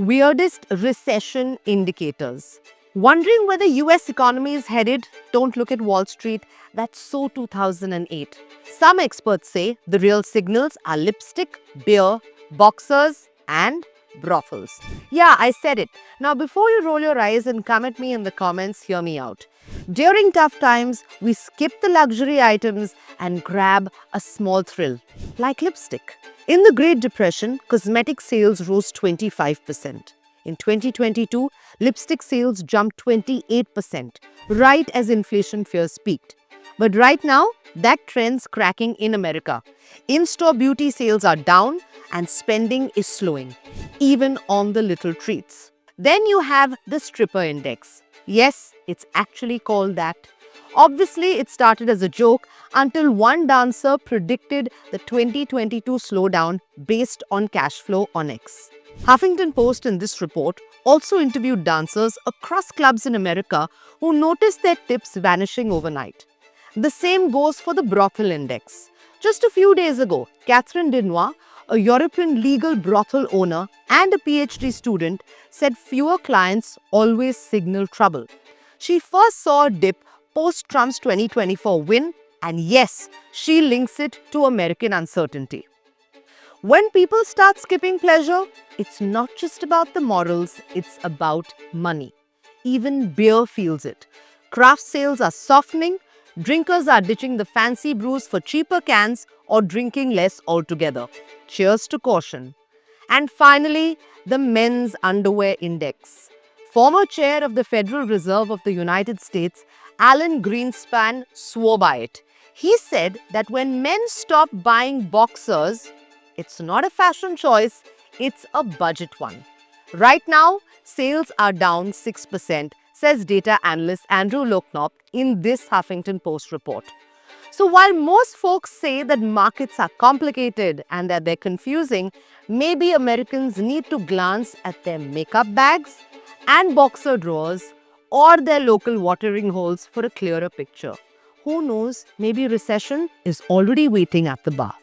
Weirdest recession indicators. Wondering where the US economy is headed? Don't look at Wall Street. That's so 2008. Some experts say the real signals are lipstick, beer, boxers, and brothels. Yeah, I said it. Now, before you roll your eyes and come at me in the comments, hear me out. During tough times, we skip the luxury items and grab a small thrill, like lipstick. In the Great Depression, cosmetic sales rose 25%. In 2022, lipstick sales jumped 28%, right as inflation fears peaked. But right now, that trend's cracking in America. In-store beauty sales are down and spending is slowing, even on the little treats. Then you have the stripper index. Yes, it's actually called that. Obviously, it started as a joke until one dancer predicted the 2022 slowdown based on cash flow on X. Huffington Post in this report also interviewed dancers across clubs in America who noticed their tips vanishing overnight. The same goes for the brothel index. Just a few days ago, Catherine Denois, a European legal brothel owner and a PhD student, said fewer clients always signal trouble. She first saw a dip post-Trump's 2024 win, and yes, she links it to American uncertainty. When people start skipping pleasure, it's not just about the morals, it's about money. Even beer feels it. Craft sales are softening, drinkers are ditching the fancy brews for cheaper cans or drinking less altogether. Cheers to caution. And finally, the men's underwear index. Former chair of the Federal Reserve of the United States, Alan Greenspan, swore by it. He said that when men stop buying boxers, it's not a fashion choice, it's a budget one. Right now, sales are down 6%, says data analyst Andrew Loknop in this Huffington Post report. So while most folks say that markets are complicated and that they're confusing, maybe Americans need to glance at their makeup bags and boxer drawers or their local watering holes for a clearer picture. Who knows, maybe recession is already waiting at the bar.